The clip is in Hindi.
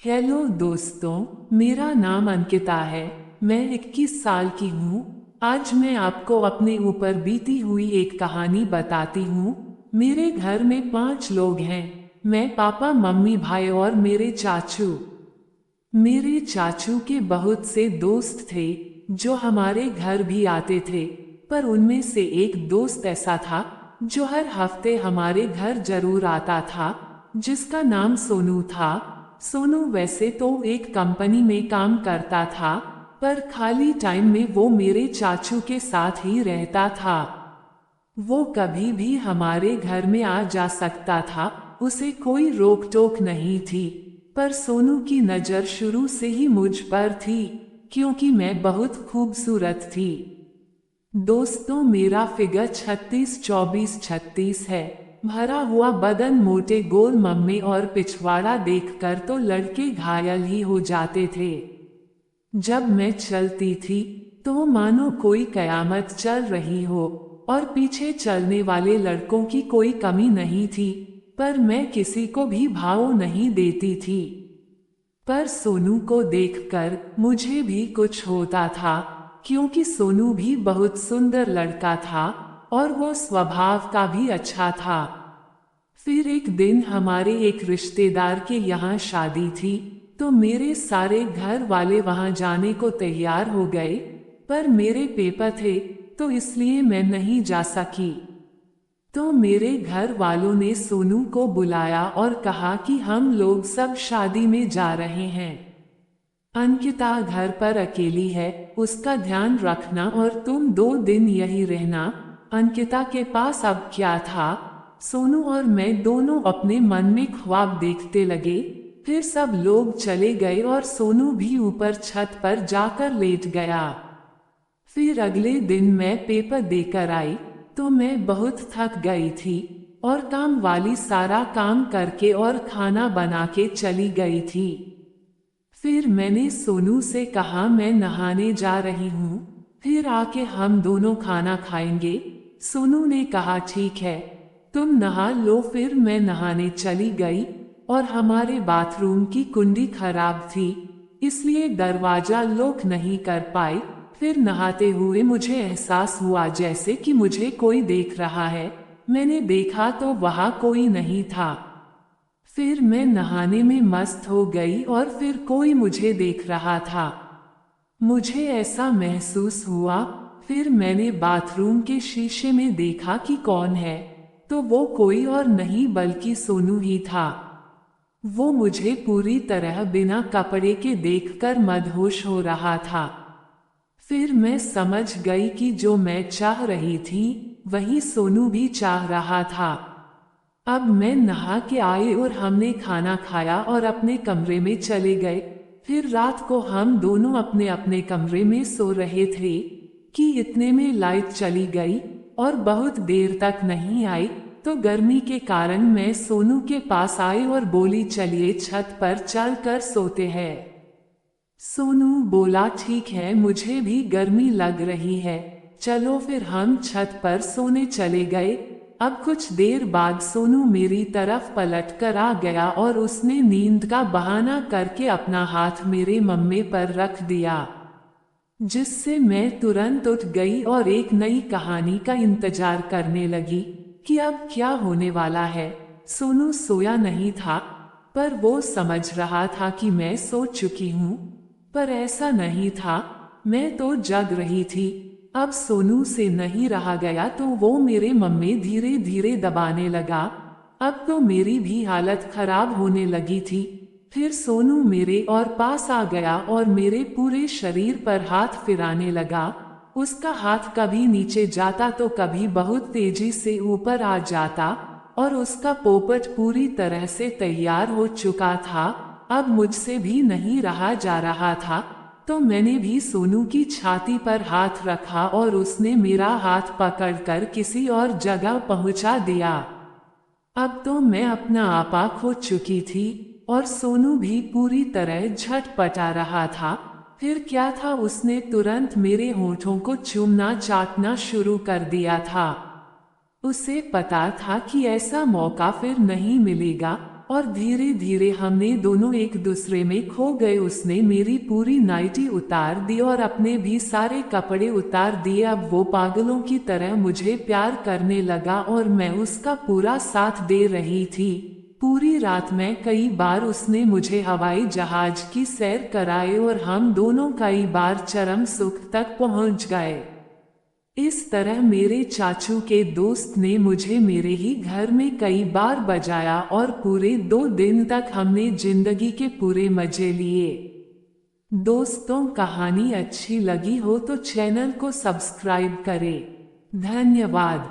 हेलो दोस्तों, मेरा नाम अंकिता है। मैं 21 साल की हूँ। आज मैं आपको अपने ऊपर बीती हुई एक कहानी बताती हूँ। मेरे घर में 5 लोग हैं। मैं, पापा, मम्मी, भाई और मेरे चाचू। मेरे चाचू के बहुत से दोस्त थे जो हमारे घर भी आते थे। पर उनमें से एक दोस्त ऐसा था जो हर हफ्ते हमारे घर जरूर आता था, जिसका नाम सोनू था। सोनू वैसे तो एक कंपनी में काम करता था, पर खाली टाइम में वो मेरे चाचू के साथ ही रहता था। वो कभी भी हमारे घर में आ जा सकता था, उसे कोई रोक टोक नहीं थी। पर सोनू की नज़र शुरू से ही मुझ पर थी, क्योंकि मैं बहुत खूबसूरत थी। दोस्तों, मेरा फिगर 36-24-36 है। भरा हुआ बदन, मोटे गोल मम्मे और पिछवाड़ा देखकर तो लड़के घायल ही हो जाते थे। जब मैं चलती थी तो मानो कोई कयामत चल रही हो, और पीछे चलने वाले लड़कों की कोई कमी नहीं थी। पर मैं किसी को भी भाव नहीं देती थी। पर सोनू को देखकर मुझे भी कुछ होता था, क्योंकि सोनू भी बहुत सुंदर लड़का था और वो स्वभाव का भी अच्छा था। फिर एक दिन हमारे एक रिश्तेदार के यहाँ शादी थी, तो मेरे सारे घर वाले वहाँ जाने को तैयार हो गए। पर मेरे पेपर थे, तो इसलिए मैं नहीं जा सकी। तो मेरे घर वालों ने सोनू को बुलाया और कहा कि हम लोग सब शादी में जा रहे हैं। अंकिता घर पर अकेली है, उसका ध्यान रखना और तुम 2 दिन यही रहना। अंकिता के पास अब क्या था? सोनू और मैं दोनों अपने मन में ख्वाब देखते लगे। फिर सब लोग चले गए और सोनू भी ऊपर छत पर जाकर लेट गया। फिर अगले दिन मैं पेपर देकर आई, तो मैं बहुत थक गई थी और काम वाली सारा काम करके और खाना बना के चली गई थी। फिर मैंने सोनू से कहा मैं नहाने जा रही हूँ, फिर आके हम दोनों खाना खाएंगे। सोनू ने कहा ठीक है, तुम नहा लो। फिर मैं नहाने चली गई और हमारे बाथरूम की कुंडी खराब थी, इसलिए दरवाजा लॉक नहीं कर पाई। फिर नहाते हुए मुझे एहसास हुआ जैसे कि मुझे कोई देख रहा है। मैंने देखा तो वहाँ कोई नहीं था। फिर मैं नहाने में मस्त हो गई और फिर कोई मुझे देख रहा था। मुझे ऐसा महसूस हुआ। फिर मैंने बाथरूम के शीशे में देखा कि कौन है, तो वो कोई और नहीं बल्कि सोनू ही था। वो मुझे पूरी तरह बिना कपड़े के देखकर मदहोश हो रहा था। फिर मैं समझ गई कि जो मैं चाह रही थी वही सोनू भी चाह रहा था। अब मैं नहा के आई और हमने खाना खाया और अपने कमरे में चले गए। फिर रात को हम दोनों अपने अपने कमरे में सो रहे थे कि इतने में लाइट चली गई और बहुत देर तक नहीं आई। तो गर्मी के कारण मैं सोनू के पास आई और बोली चलिए छत पर चल कर सोते हैं। सोनू बोला ठीक है, मुझे भी गर्मी लग रही है, चलो। फिर हम छत पर सोने चले गए। अब कुछ देर बाद सोनू मेरी तरफ पलट कर आ गया और उसने नींद का बहाना करके अपना हाथ मेरे मम्मे पर रख दिया, जिससे मैं तुरंत उठ गई और एक नई कहानी का इंतजार करने लगी कि अब क्या होने वाला है। सोनू सोया नहीं था, पर वो समझ रहा था कि मैं सो चुकी हूँ। पर ऐसा नहीं था, मैं तो जग रही थी। अब सोनू से नहीं रहा गया, तो वो मेरे मम्मे धीरे धीरे दबाने लगा। अब तो मेरी भी हालत खराब होने लगी थी। फिर सोनू मेरे और पास आ गया और मेरे पूरे शरीर पर हाथ फिराने लगा। उसका हाथ कभी नीचे जाता तो कभी बहुत तेजी से ऊपर आ जाता, और उसका पोपट पूरी तरह से तैयार हो चुका था। अब मुझसे भी नहीं रहा जा रहा था, तो मैंने भी सोनू की छाती पर हाथ रखा और उसने मेरा हाथ पकड़कर किसी और जगह पहुंचा दिया। अब तो मैं अपना आपा खो चुकी थी और सोनू भी पूरी तरह झटपटा रहा था। फिर क्या था, उसने तुरंत मेरे होठों को चूमना चाटना शुरू कर दिया था। उसे पता था कि ऐसा मौका फिर नहीं मिलेगा, और धीरे धीरे हमने दोनों एक दूसरे में खो गए। उसने मेरी पूरी नाइटी उतार दी और अपने भी सारे कपड़े उतार दिए। अब वो पागलों की तरह मुझे प्यार करने लगा और मैं उसका पूरा साथ दे रही थी। पूरी रात में कई बार उसने मुझे हवाई जहाज की सैर कराए और हम दोनों कई बार चरम सुख तक पहुंच गए। इस तरह मेरे चाचू के दोस्त ने मुझे मेरे ही घर में कई बार बजाया और पूरे 2 दिन तक हमने जिंदगी के पूरे मजे लिए। दोस्तों, कहानी अच्छी लगी हो तो चैनल को सब्सक्राइब करें। धन्यवाद।